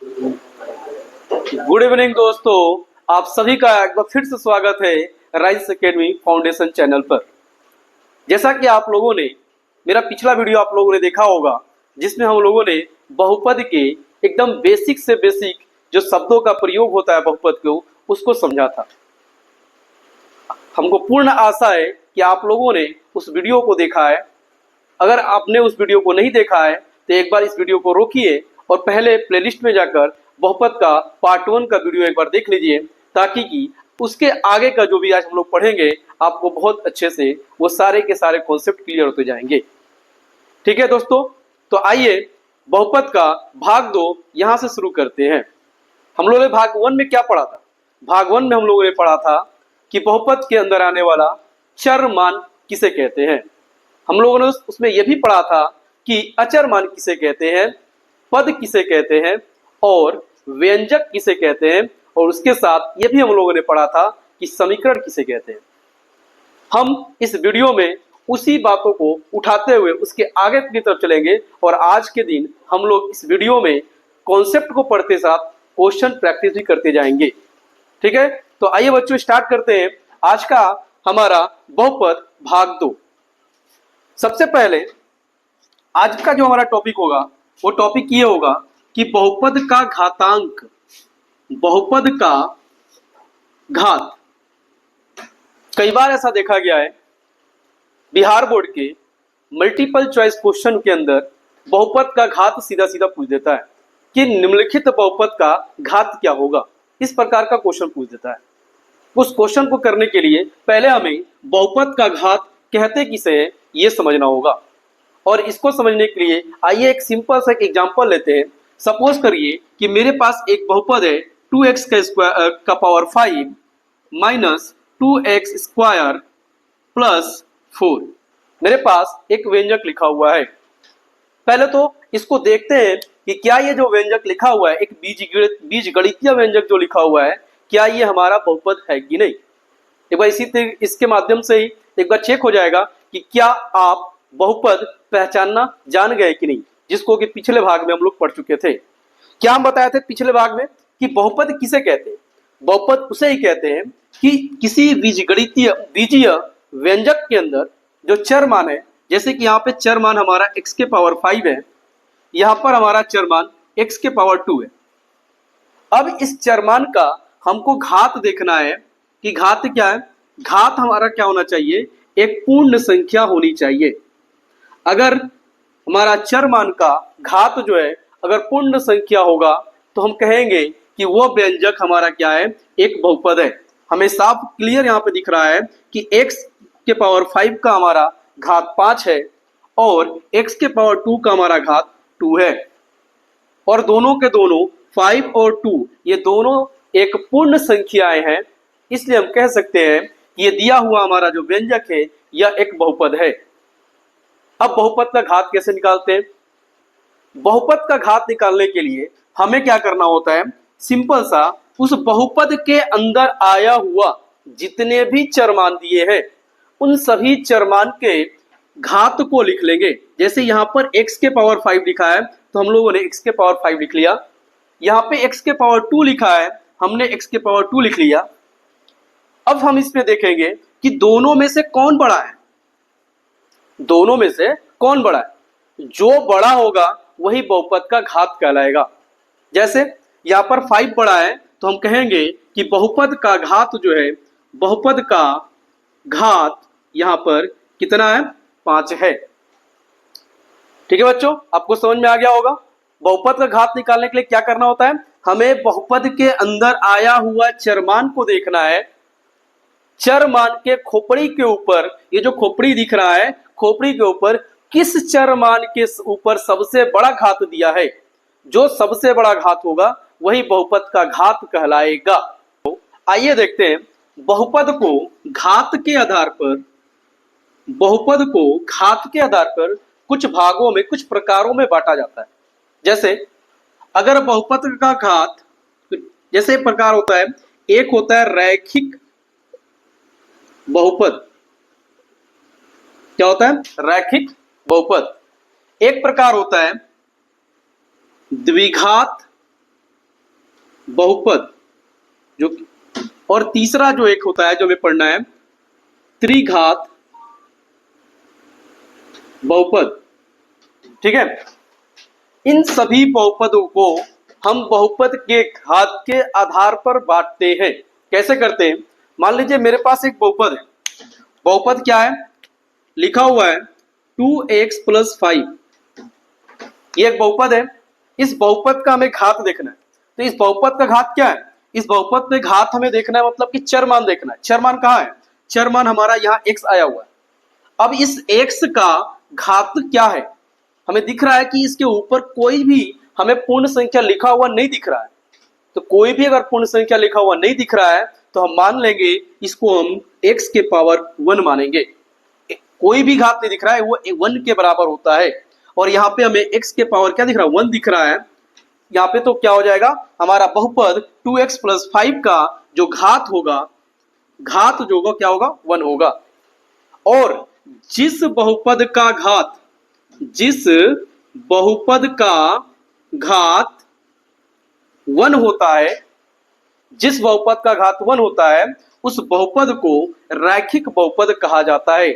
Good evening दोस्तों, आप सभी का एक बार फिर से स्वागत है राइस एकेडमी फाउंडेशन चैनल पर। जैसा कि आप लोगों ने मेरा पिछला वीडियो आप लोगों ने देखा होगा, जिसमें हम लोगों ने बहुपद के एकदम बेसिक से बेसिक जो शब्दों का प्रयोग होता है बहुपद को, उसको समझा था। हमको पूर्ण आशा है कि आप लोगों ने उस वीडियो को देखा है। अगर आपने उस वीडियो को नहीं देखा है तो एक बार इस वीडियो को रोकिए और पहले प्लेलिस्ट में जाकर बहुपद का पार्ट 1 का वीडियो एक बार देख लीजिए, ताकि कि उसके आगे का जो भी आज हम लोग पढ़ेंगे आपको बहुत अच्छे से वो सारे के सारे कॉन्सेप्ट क्लियर होते जाएंगे। ठीक है दोस्तों, तो आइए बहुपद का भाग 2 यहाँ से शुरू करते हैं। हम लोगों ने भाग 1 में क्या पढ़ा था? भाग 1 में हम लोगों ने पढ़ा था कि बहुपद के अंदर आने वाला चर मान किसे कहते हैं। हम लोगों ने उसमें यह भी पढ़ा था कि अचर मान किसे कहते हैं, पद किसे कहते हैं और व्यंजक किसे कहते हैं, और उसके साथ यह भी हम लोगों ने पढ़ा था कि समीकरण किसे कहते हैं। हम इस वीडियो में उसी बातों को उठाते हुए उसके आगे की तरफ चलेंगे और आज के दिन हम लोग इस वीडियो में कॉन्सेप्ट को पढ़ते साथ क्वेश्चन प्रैक्टिस भी करते जाएंगे। ठीक है, तो आइए बच्चों स्टार्ट करते हैं आज का हमारा बहुपद भाग 2। सबसे पहले आज का जो हमारा टॉपिक होगा वो टॉपिक ये होगा कि बहुपद का घातांक, बहुपद का घात। कई बार ऐसा देखा गया है बिहार बोर्ड के मल्टीपल चॉइस क्वेश्चन के अंदर बहुपद का घात सीधा सीधा पूछ देता है कि निम्नलिखित बहुपद का घात क्या होगा। इस प्रकार का क्वेश्चन पूछ देता है। उस क्वेश्चन को करने के लिए पहले हमें बहुपद का घात कहते किसे हैं ये समझना होगा, और इसको समझने के लिए आइए एक सिंपल सा एक एग्जांपल लेते हैं। सपोज करिए कि मेरे पास एक बहुपद है 2x का power 5 minus 2x square plus 4। मेरे पास एक व्यंजक लिखा हुआ है। पहले तो इसको देखते हैं कि क्या ये जो व्यंजक लिखा हुआ है, एक बीजगणितीय व्यंजक जो लिखा हुआ है, क्या ये हमारा बहुपद है कि नहीं। एक बार इसके माध्यम से ही एक बार चेक हो जाएगा कि क्या आप बहुपद पहचानना जान गए कि नहीं, जिसको कि पिछले भाग में हम लोग पढ़ चुके थे। क्या हम बताए थे पिछले भाग में कि बहुपद किसे कहते हैं? बहुपद उसे ही कहते हैं कि किसी बीजीय व्यंजक के अंदर जो चर मान है, जैसे कि यहाँ पे चर मान हमारा x के पावर 5 है, यहाँ पर हमारा चर मान x के पावर 2 है। अब इस चर मान का हमको घात देखना है कि घात क्या है। घात हमारा क्या होना चाहिए? एक पूर्ण संख्या होनी चाहिए। अगर हमारा चर मान का घात जो है अगर पूर्ण संख्या होगा तो हम कहेंगे कि वो व्यंजक हमारा क्या है? एक बहुपद है। हमें साफ क्लियर यहाँ पे दिख रहा है कि x के पावर 5 का हमारा घात 5 है और x के पावर 2 का हमारा घात 2 है, और दोनों के दोनों 5 और 2 ये दोनों एक पूर्ण संख्याएं हैं। इसलिए हम कह सकते हैं कि ये दिया हुआ हमारा जो व्यंजक है यह एक बहुपद है। अब बहुपद का घात कैसे निकालते हैं? बहुपद का घात निकालने के लिए हमें क्या करना होता है? सिंपल सा उस बहुपद के अंदर आया हुआ जितने भी चरमान दिए हैं उन सभी चरमान के घात को लिख लेंगे। जैसे यहाँ पर x के पावर 5 लिखा है तो हम लोगों ने x के पावर 5 लिख लिया। यहाँ पे x के पावर 2 लिखा है, हमने x के पावर 2 लिख लिया। अब हम इसमें देखेंगे कि दोनों में से कौन बड़ा है। दोनों में से कौन बड़ा है? जो बड़ा होगा वही बहुपद का घात कहलाएगा। जैसे यहाँ पर 5 बड़ा है तो हम कहेंगे कि बहुपद का घात जो है, बहुपद का घात यहाँ पर कितना है? 5 है। ठीक है बच्चों, आपको समझ में आ गया होगा। बहुपद का घात निकालने के लिए क्या करना होता है? हमें बहुपद के अंदर आया हुआ चरमान को देखना है। चर मान के खोपड़ी के ऊपर, ये जो खोपड़ी दिख रहा है, खोपड़ी के ऊपर किस चर मान के ऊपर सबसे बड़ा घात दिया है। जो सबसे बड़ा घात होगा वही बहुपद का घात कहलाएगा। तो आइए देखते हैं बहुपद को घात के आधार पर, बहुपद को घात के आधार पर कुछ भागों में, कुछ प्रकारों में बांटा जाता है। जैसे अगर बहुपद का घात जैसे प्रकार होता है, एक होता है रैखिक बहुपद। क्या होता है? रैखिक बहुपद। एक प्रकार होता है द्विघात बहुपद जो, और तीसरा जो एक होता है जो हमें पढ़ना है त्रिघात बहुपद। ठीक है, इन सभी बहुपदों को हम बहुपद के घात के आधार पर बांटते हैं। कैसे करते हैं? मान लीजिए मेरे पास एक बहुपद है, बहुपद क्या है, लिखा हुआ है 2x + 5, ये एक बहुपद है। इस बहुपद का हमें घात देखना है, तो इस बहुपद का घात क्या है, इस बहुपद में घात हमें देखना है, मतलब कि चरमान देखना है। चरमान कहाँ है? चरमान हमारा यहाँ x आया हुआ है। अब इस x का घात क्या है, हमें दिख रहा है कि इसके ऊपर कोई भी हमें पूर्ण संख्या लिखा हुआ नहीं दिख रहा है। तो कोई भी अगर पूर्ण संख्या लिखा हुआ नहीं दिख रहा है तो हम मान लेंगे इसको हम x के पावर 1 मानेंगे। कोई भी घात नहीं दिख रहा है, वो 1 के बराबर होता है। और यहाँ पे हमें x के पावर क्या दिख रहा है, 1 दिख रहा है यहाँ पे। तो क्या हो जाएगा, हमारा बहुपद 2x + 5 का जो घात होगा, घात जो होगा क्या होगा, 1 होगा। और जिस बहुपद का घात, जिस बहुपद का घात 1 होता है, जिस बहुपद का घात 1 होता है, उस बहुपद को रैखिक बहुपद कहा जाता है।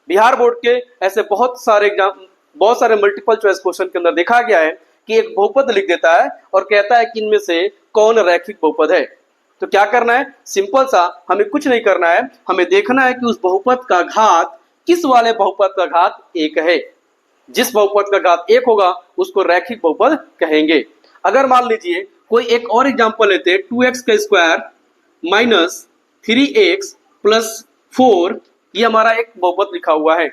बिहार बोर्ड के ऐसे बहुत सारे एग्जाम, बहुत सारे मल्टीपल चॉइस क्वेश्चन के अंदर देखा गया है कि एक बहुपद लिख देता है और कहता है कि इनमें से कौन रैखिक बहुपद है। तो क्या करना है, सिंपल सा, हमें कुछ नहीं करना है, हमें देखना है कि उस बहुपद का घात किस वाले बहुपद का घात 1 है। जिस बहुपद का घात 1 होगा उसको रैखिक बहुपद कहेंगे। अगर मान लीजिए कोई एक और एग्जांपल लेते हैं, 2x² - 3x + 4, ये हमारा एक बहुपद लिखा हुआ है।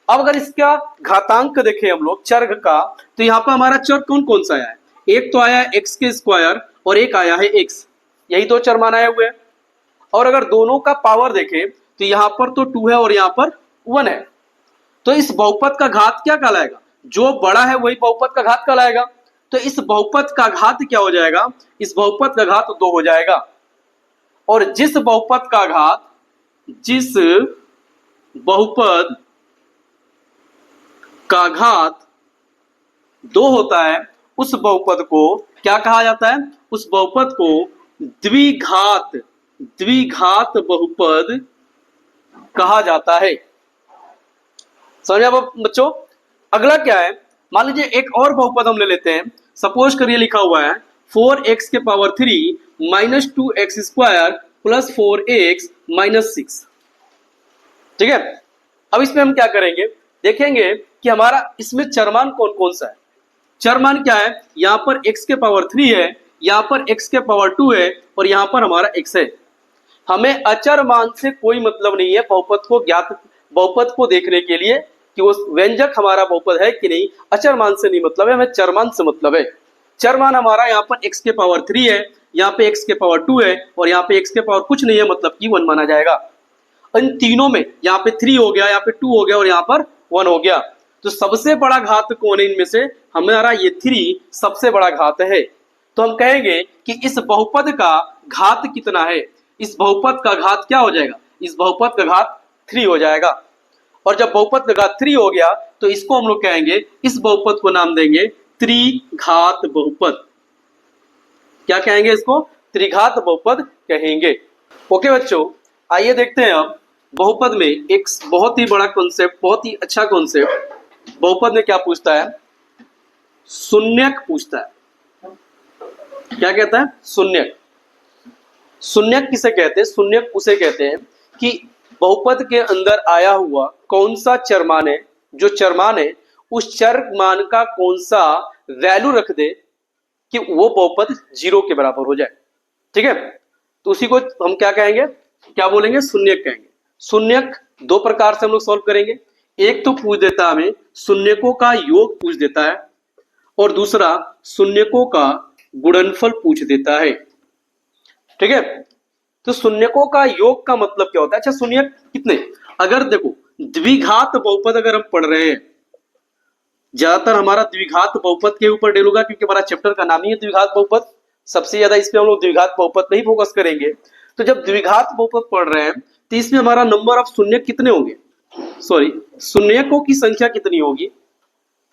अब अगर इसका घातांक देखें हम लोग चर का, तो यहाँ पर हमारा चर कौन कौन सा आया है, एक तो आया है x² और एक आया है x, यही दो चर मान आए हुए हैं। और अगर दोनों का पावर देखें तो यहाँ पर तो 2 है और यहाँ पर 1 है। तो इस बहुपद का घात क्या कहलाएगा, जो बड़ा है वही बहुपद का घात कहलाएगा। तो इस बहुपद का घात क्या हो जाएगा, इस बहुपद का घात 2 हो जाएगा। और जिस बहुपद का घात, जिस बहुपद का घात 2 होता है, उस बहुपद को क्या कहा जाता है, उस बहुपद को द्विघात, द्विघात बहुपद कहा जाता है। समझ आया बच्चों? अगला क्या है, मान लीजिए एक और बहुपद हम ले लेते हैं। सपोज करिए लिखा हुआ है 4x के पावर 3 - 2x² + 4x - 6। ठीक है, अब इसमें हम क्या करेंगे, देखेंगे कि हमारा इसमें चरमान कौन कौन सा है। चरमान क्या है, यहाँ पर x के पावर 3 है, यहाँ पर x के पावर 2 है और यहाँ पर हमारा x है। हमें अचर मान से कोई मतलब नहीं है बहुपद को ज्ञात, बहुपद को देखने के लिए कि वो व्यंजक हमारा बहुपद है कि नहीं, अचर मान से नहीं मतलब है, हमें चरमान से मतलब है। चरमान हमारा यहाँ पर x के पावर 3 है, यहाँ पे x के पावर 2 है और यहाँ पे x के पावर कुछ नहीं है, मतलब कि 1 माना जाएगा। इन तीनों में यहाँ पे 3 हो गया, यहाँ पे 2 हो गया और यहाँ पर 1 हो गया। तो सबसे बड़ा घात कौन है इनमें से, हमारा ये 3 सबसे बड़ा घात है। तो हम कहेंगे कि इस बहुपद का घात कितना है, इस बहुपद का घात क्या हो जाएगा, इस बहुपद का घात 3 हो जाएगा। और जब बहुपद का घात 3 हो गया तो इसको हम लोग कहेंगे, इस बहुपद को नाम देंगे त्रिघात बहुपद। क्या कहेंगे इसको, त्रिघात बहुपद कहेंगे। ओके बच्चों, आइए देखते हैं अब बहुपद में एक बहुत ही बड़ा कॉन्सेप्ट, बहुत ही अच्छा कॉन्सेप्ट। बहुपद में क्या पूछता है, शून्यक पूछता है। क्या कहता है, शून्यक। शून्यक किसे कहते हैं, शून्यक उसे कहते हैं कि बहुपद के अंदर आया हुआ कौन सा चरमान है, जो चरमान है उस चरमान का कौन सा वैल्यू रख दे कि वो बहुपद 0 के बराबर हो जाए। ठीक है, तो उसी को हम क्या कहेंगे, क्या बोलेंगे, शून्यक कहेंगे। शून्यक दो प्रकार से हम लोग सॉल्व करेंगे। एक तो पूछ देता है हमें शून्यकों का योग पूछ देता है, और दूसरा शून्यकों का गुणनफल पूछ देता है। ठीक है, तो शून्यकों का योग का मतलब क्या होता है, अच्छा शून्यक कितने, अगर देखो द्विघात बहुपद अगर हम पढ़ रहे हैं, ज्यादातर हमारा द्विघात बहुपद के ऊपर डेल होगा क्योंकि हमारा चैप्टर का नाम ही है द्विघात बहुपद। सबसे ज्यादा इस पे हम लोग द्विघात बहुपद पे ही फोकस करेंगे। तो जब द्विघात बहुपद पढ़ रहे हैं तो इसमें हमारा नंबर ऑफ शून्यक कितने होंगे, सॉरी शून्यकों की संख्या कितनी होगी,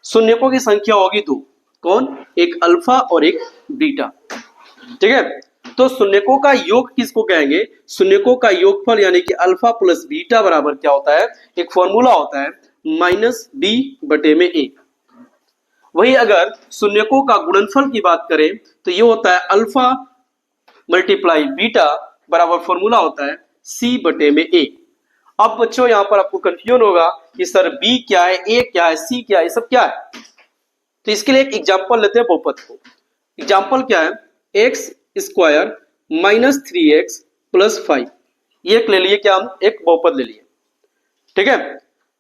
शून्यकों की संख्या होगी 2। कौन, एक अल्फा और एक बीटा। ठीक है। तो शून्यकों का योग किसको कहेंगे? शून्यकों का योगफल यानी कि अल्फा प्लस बीटा बराबर क्या होता है? एक फॉर्मूला होता है माइनस बी बटे में ए। वही अगर शून्यकों का गुणनफल की बात करें तो ये होता है अल्फा मल्टीप्लाई बीटा बराबर फॉर्मूला होता है सी बटे में ए। अब बच्चों यहां पर आपको कंफ्यूजन होगा कि सर बी क्या है, ए क्या है, सी क्या है, ये सब क्या है? तो इसके लिए एक एग्जांपल लेते हैं बहुपद को। एग्जांपल क्या है? X square minus 3x plus 5, ये एक ले लिए, क्या हम एक बहुपद ले लिए, ठीक है।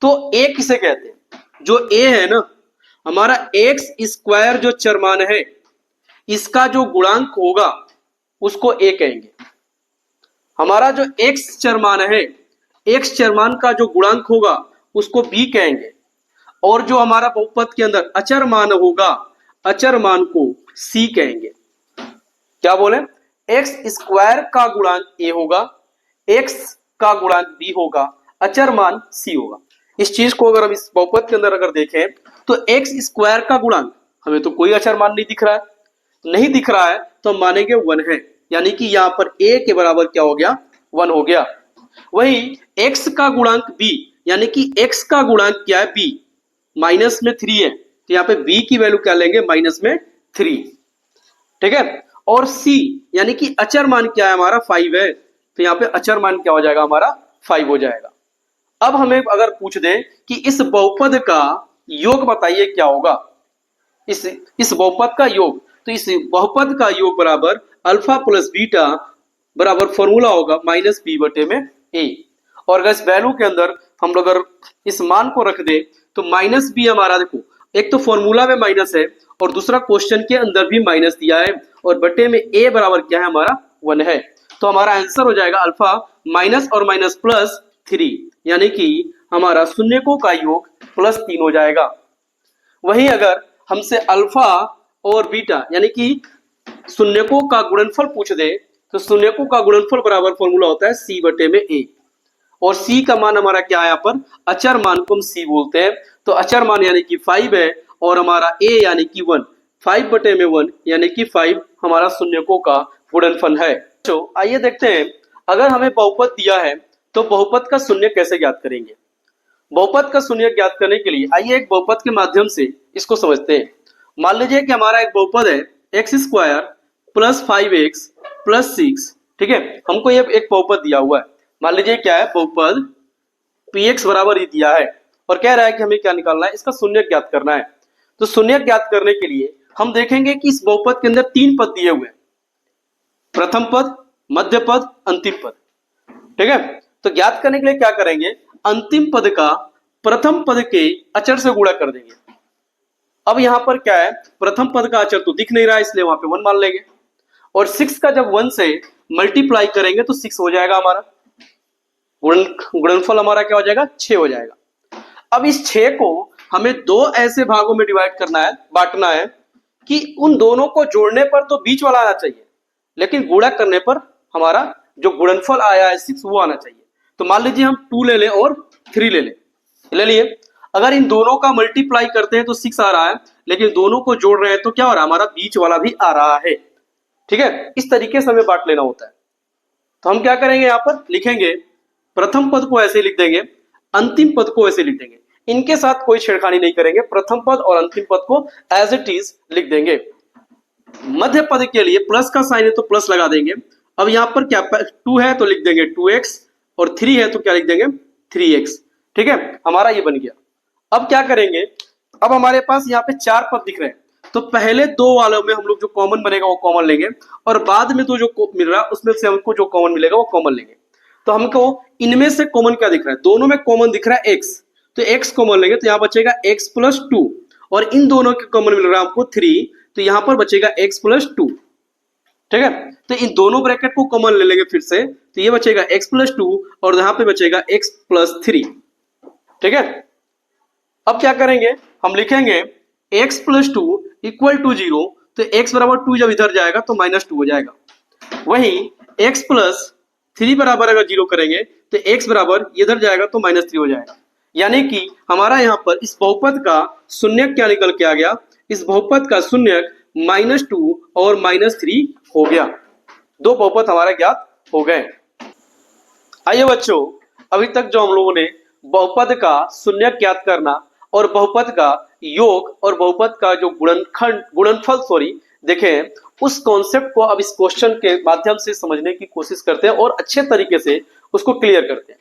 तो ए किसे कहते हैं? जो ए है ना, हमारा एक्स स्क्वायर जो चरमान है इसका जो गुणांक होगा उसको ए कहेंगे। हमारा जो एक्स चरमान है, एक्स चरमान का जो गुणांक होगा उसको बी कहेंगे। और जो हमारा बहुपद के अंदर अचर मान होगा, अचर मान को सी कहेंगे। क्या बोले? एक्स स्क्वायर का गुणांक ए होगा, एक्स का गुणांक बी होगा, अचर मान सी होगा। इस चीज को अगर हम इस बहुपद के अंदर अगर देखें तो एक्स स्क्वायर का गुणांक, हमें तो कोई अचर मान नहीं दिख रहा है, नहीं दिख रहा है तो हम मानेंगे 1 है, यानी कि यहां पर ए के बराबर क्या हो गया? 1 हो गया। वही एक्स का गुणांक बी, यानी कि एक्स का गुणांक क्या है? बी, माइनस में 3 है, तो यहाँ पे बी की वैल्यू क्या लेंगे? माइनस में 3, ठीक है। और सी यानी कि अचर मान क्या है? हमारा 5 है, तो यहाँ पे अचर मान क्या हो जाएगा? हमारा 5 हो जाएगा। अब हमें अगर पूछ दें कि इस बहुपद का योग बताइए क्या होगा, इस बहुपद का योग, तो इस बहुपद का योग बराबर अल्फा प्लस बीटा बराबर फॉर्मूला होगा माइनस बी बटे में ए। और अगर इस वैल्यू के अंदर हम लोग अगर इस मान को रख दे तो माइनस बी हमारा, देखो एक तो फॉर्मूला में माइनस है और दूसरा क्वेश्चन के अंदर भी माइनस दिया है, और बटे में ए बराबर क्या है? हमारा 1 है। तो हमारा आंसर हो जाएगा अल्फा माइनस और माइनस प्लस 3, यानी कि हमारा शून्यकों का योग प्लस 3 हो जाएगा। वहीं अगर हमसे अल्फा और बीटा यानी कि शून्यकों का गुणनफल पूछ दे तो शून्यकों का गुणनफल बराबर फॉर्मूला होता है सी बटे में ए। और सी का मान हमारा क्या है? यहाँ पर अचर मान को हम सी बोलते हैं, तो अचर मान यानी कि 5 है, और हमारा ए यानी कि 1, 5 बटे में 1 यानी कि 5 हमारा शून्यकों का गुणनफल है। तो आइए देखते हैं, अगर हमें बहुपद दिया है तो बहुपद का शून्य कैसे ज्ञात करेंगे। बहुपद का शून्य ज्ञात करने के लिए आइए एक बहुपद के माध्यम से इसको समझते हैं। मान लीजिए कि हमारा एक बहुपद है x square plus 5x plus 6, ठीक है। हमको ये एक बहुपद दिया हुआ है, मान लीजिए क्या है? बहुपद px बराबर ही दिया है, और कह रहा है कि हमें क्या निकालना है? इसका शून्य ज्ञात करना है। तो शून्य ज्ञात करने के लिए हम देखेंगे कि इस बहुपद के अंदर 3 पद दिए हुए हैं, प्रथम पद, मध्य पद, अंतिम पद, ठीक है। तो ज्ञात करने के लिए क्या करेंगे? अंतिम पद का प्रथम पद के अचर से गुणा कर देंगे। अब यहां पर क्या है? प्रथम पद का अचर तो दिख नहीं रहा है, इसलिए वहां पे 1 मान लेंगे, और 6 का जब 1 से मल्टीप्लाई करेंगे तो 6 हो जाएगा हमारा गुणनफल, हमारा क्या हो जाएगा? 6 हो जाएगा। अब इस 6 को हमें 2 ऐसे भागों में डिवाइड करना है, बांटना है कि उन दोनों को जोड़ने पर तो बीच वाला आना चाहिए, लेकिन गुणा करने पर हमारा जो गुणनफल आया है 6 वो आना चाहिए। तो मान लीजिए हम 2 ले लें और 3 ले लिए। अगर इन दोनों का मल्टीप्लाई करते हैं तो 6 आ रहा है, लेकिन दोनों को जोड़ रहे हैं तो क्या हो रहा है? हमारा बीच वाला भी आ रहा है, ठीक है। इस तरीके से हमें बांट लेना होता है। तो हम क्या करेंगे? यहाँ पर लिखेंगे प्रथम पद को ऐसे लिख देंगे, अंतिम पद को ऐसे लिख देंगे, इनके साथ कोई छेड़खानी नहीं करेंगे, प्रथम पद और अंतिम पद को एज इट इज लिख देंगे। मध्य पद के लिए प्लस का साइन है तो प्लस लगा देंगे। अब यहाँ पर क्या 2 है तो लिख देंगे 2x, और 3 है तो क्या लिख देंगे? 3x, ठीक है। हमारा ये बन गया। अब क्या करेंगे? अब हमारे पास यहाँ पे 4 पद दिख रहे हैं, तो पहले 2 वालों में हम लोग जो कॉमन बनेगा वो कॉमन लेंगे, और बाद में तो जो मिल रहा है उसमें से हमको जो कॉमन मिलेगा वो कॉमन लेंगे। तो हमको इनमें से कॉमन क्या दिख रहा है? दोनों में कॉमन दिख रहा है x, तो x कॉमन लेंगे तो यहाँ बचेगा x प्लस 2, और इन दोनों के कॉमन मिल रहा है हमको 3, तो यहाँ पर बचेगा x प्लस 2, ठीक है। तो इन दोनों ब्रैकेट को कॉमन ले लेंगे फिर से, तो ये बचेगा x प्लस 2 और यहाँ पे बचेगा x प्लस 3, ठीक है। अब क्या करेंगे? हम लिखेंगे x प्लस 2 इक्वल टू 0, तो x बराबर 2 जब इधर जाएगा तो माइनस 2 हो जाएगा। वहीं x प्लस 3 बराबर अगर 0 करेंगे तो x बराबर इधर जाएगा तो माइनस 3 हो जाएगा। यानी कि हमारा यहाँ पर इस बहुपद का शून्य क्या निकल के आ गया? इस बहुपद का शून्य -2 और -3 हो गया। दो बहुपद हमारा ज्ञात हो गए। आइए बच्चों, अभी तक जो हम लोगों ने बहुपद का शून्यक ज्ञात करना और बहुपद का योग और बहुपद का जो गुणनफल देखे हैं, उस कॉन्सेप्ट को अब इस क्वेश्चन के माध्यम से समझने की कोशिश करते हैं और अच्छे तरीके से उसको क्लियर करते हैं।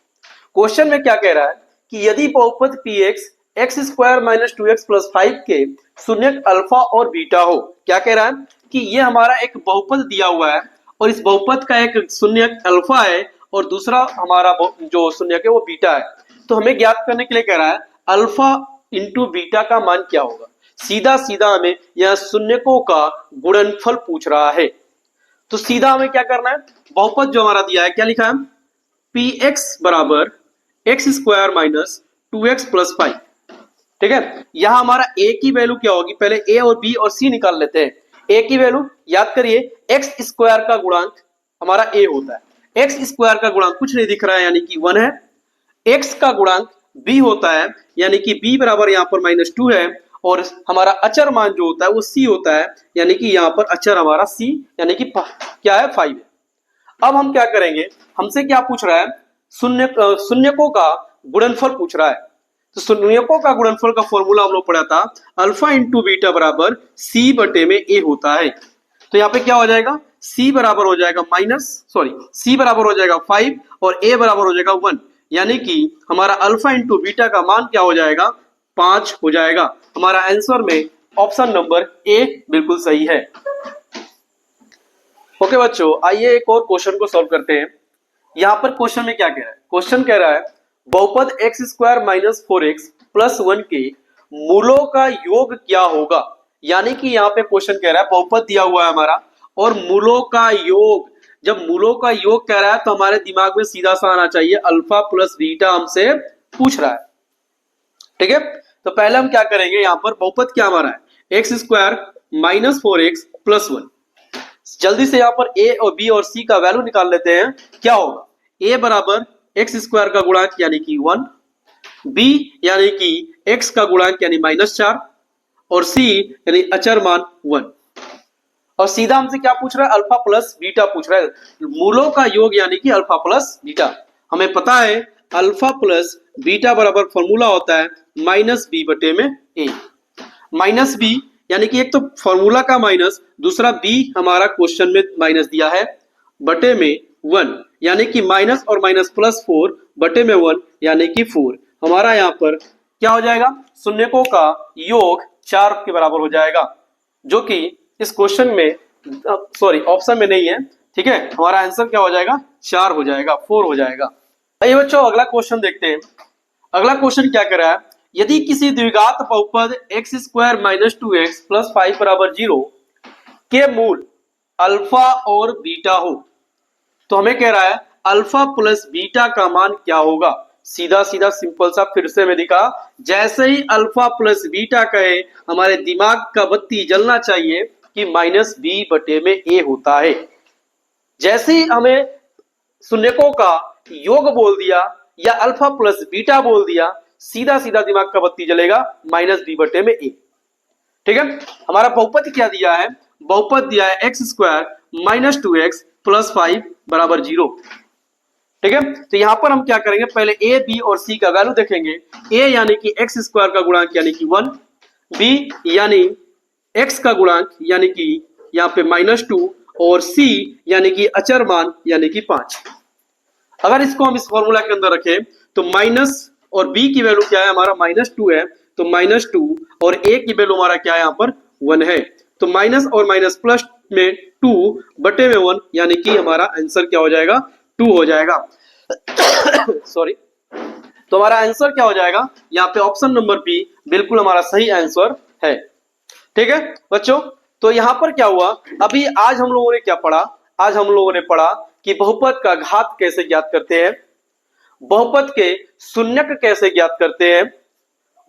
क्वेश्चन में क्या कह रहा है कि यदि बहुपद px x² - 2x + 5 के शून्यक अल्फा और बीटा हो। क्या कह रहा है कि ये हमारा एक बहुपद दिया हुआ है और इस बहुपद का एक शून्यक अल्फा है और दूसरा हमारा जो शून्यक है वो बीटा है। तो हमें ज्ञात करने के लिए कह रहा है अल्फा इंटू बीटा का मान क्या होगा। सीधा सीधा हमें यह शून्यकों का गुणनफल पूछ रहा है। तो सीधा हमें क्या करना है, बहुपद जो हमारा दिया है क्या लिखा है, px बराबर x² - 2x + 5। ठीक है, यहां हमारा a की वैल्यू क्या होगी, पहले a और b और c निकाल लेते हैं। a की वैल्यू याद करिए, x² का गुणांक हमारा a होता है। x² का गुणांक कुछ नहीं दिख रहा है यानी कि 1 है। x का गुणांक b होता है यानी कि b बराबर यहाँ पर -2 है और हमारा अचर मान जो होता है वो c होता है यानी कि यहाँ पर अचर हमारा c यानी कि क्या है 5 है। अब हम क्या करेंगे, हमसे क्या पूछ रहा है, शून्यकों का गुणनफल पूछ रहा है। तो शून्यकों का गुणनफल का फॉर्मूला हम लोग पढ़ा था, अल्फा इंटू बीटा बराबर c बटे में a होता है। तो यहाँ पे क्या हो जाएगा, c बराबर हो जाएगा c बराबर हो जाएगा 5 और a बराबर हो जाएगा 1 यानी कि हमारा अल्फा इंटू बीटा का मान क्या हो जाएगा, 5 हो जाएगा। हमारा आंसर में ऑप्शन नंबर ए बिल्कुल सही है। ओके बच्चों, आइए एक और क्वेश्चन को सॉल्व करते हैं। यहाँ पर क्वेश्चन में क्या कह रहा है, क्वेश्चन कह रहा है बहुपद x² - 4x + 1 के मूलों का योग क्या होगा। यानी कि यहाँ पे क्वेश्चन कह रहा है बहुपद दिया हुआ है हमारा और मूलों का योग। जब मूलों का योग कह रहा है तो हमारे दिमाग में सीधा सा आना चाहिए अल्फा प्लस बीटा हमसे पूछ रहा है। ठीक है, तो पहले हम क्या करेंगे, यहाँ पर बहुपद क्या हमारा है x² - 4x + 1। जल्दी से यहाँ पर a और b और c का वैल्यू निकाल लेते हैं। क्या होगा, a बराबर x² का गुणांक यानी कि 1, b यानी कि x का गुणांक यानी -4 और c यानी अचर मान 1। और सीधा हमसे क्या पूछ रहा है, अल्फा प्लस बीटा पूछ रहा है। मूलों का योग यानी कि अल्फा प्लस बीटा। हमें पता है अल्फा प्लस बीटा बराबर फॉर्मूला होता है -b बटे में a। -b यानी कि एक तो फॉर्मूला का माइनस, दूसरा b हमारा क्वेश्चन में माइनस दिया है बटे में 1 यानी कि माइनस और माइनस +4 बटे में 1 यानी कि 4। हमारा यहाँ पर क्या हो जाएगा, शून्यकों का योग 4 के बराबर हो जाएगा, जो कि इस क्वेश्चन में ऑप्शन में नहीं है। ठीक है, हमारा आंसर क्या हो जाएगा, 4 हो जाएगा, 4 हो जाएगा। आइए बच्चों अगला क्वेश्चन देखते हैं। अगला क्वेश्चन क्या कर रहा है, यदि किसी द्विघात बहुपद x² - 2x + 5 = 0 के मूल अल्फा और बीटा हो, तो हमें कह रहा है अल्फा प्लस बीटा का मान क्या होगा। सीधा सीधा सिंपल सा फिर से मैं दिखा, जैसे ही अल्फा प्लस बीटा कहे हमारे दिमाग का बत्ती जलना चाहिए कि -b बटे में a होता है। जैसे ही हमें शून्यकों का योग बोल दिया या अल्फा प्लस बीटा बोल दिया, सीधा सीधा दिमाग का बत्ती जलेगा -b बटे में a। ठीक है, हमारा बहुपद क्या दिया है, बहुपद दिया है x² - 2x + 5 = 0। ठीक है, तो यहां पर हम क्या करेंगे, पहले a b और c का वैल्यू देखेंगे। a यानी कि x² का गुणांक यानी कि 1, b यानी x का गुणांक यानी कि यहाँ पे -2 और c यानी कि अचर मान यानी कि 5। अगर इसको हम इस फॉर्मूला के अंदर रखें तो माइनस और b की वैल्यू क्या है, हमारा -2 है तो -2 और a की वैल्यू हमारा क्या है, यहाँ पर 1 है। तो माइनस और माइनस प्लस में 2 बटे में 1 यानी कि हमारा आंसर क्या हो जाएगा, 2 हो जाएगा। सॉरी, तो हमारा आंसर क्या हो जाएगा, यहाँ पे ऑप्शन नंबर बी बिल्कुल हमारा सही आंसर है। ठीक है बच्चों, तो यहाँ पर क्या हुआ, अभी आज हम लोगों ने क्या पढ़ा, आज हम लोगों ने पढ़ा कि बहुपद का घात कैसे ज्ञात करते हैं, बहुपद के शून्यक कैसे ज्ञात करते हैं,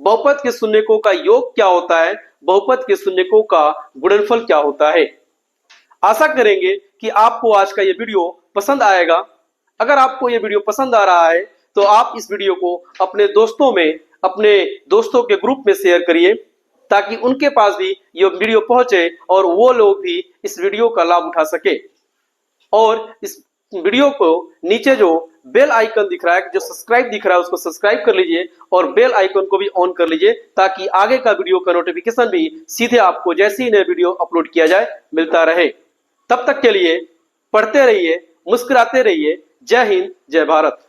बहुपद के शून्यकों का योग क्या होता है, बहुपद के शून्यकों का गुणनफल क्या होता है। आशा करेंगे कि आपको आज का ये वीडियो पसंद आएगा। अगर आपको ये वीडियो पसंद आ रहा है तो आप इस वीडियो को अपने दोस्तों के ग्रुप में शेयर करिए ताकि उनके पास भी ये वीडियो पहुंचे और वो लोग भी इस वीडियो का लाभ उठा सके। और इस वीडियो को नीचे जो बेल आइकन दिख रहा है, जो सब्सक्राइब दिख रहा है, उसको सब्सक्राइब कर लीजिए और बेल आइकन को भी ऑन कर लीजिए ताकि आगे का वीडियो का नोटिफिकेशन भी सीधे आपको जैसे ही नए वीडियो अपलोड किया जाए मिलता रहे। तब तक के लिए पढ़ते रहिए, मुस्कुराते रहिए। जय हिंद, जय भारत।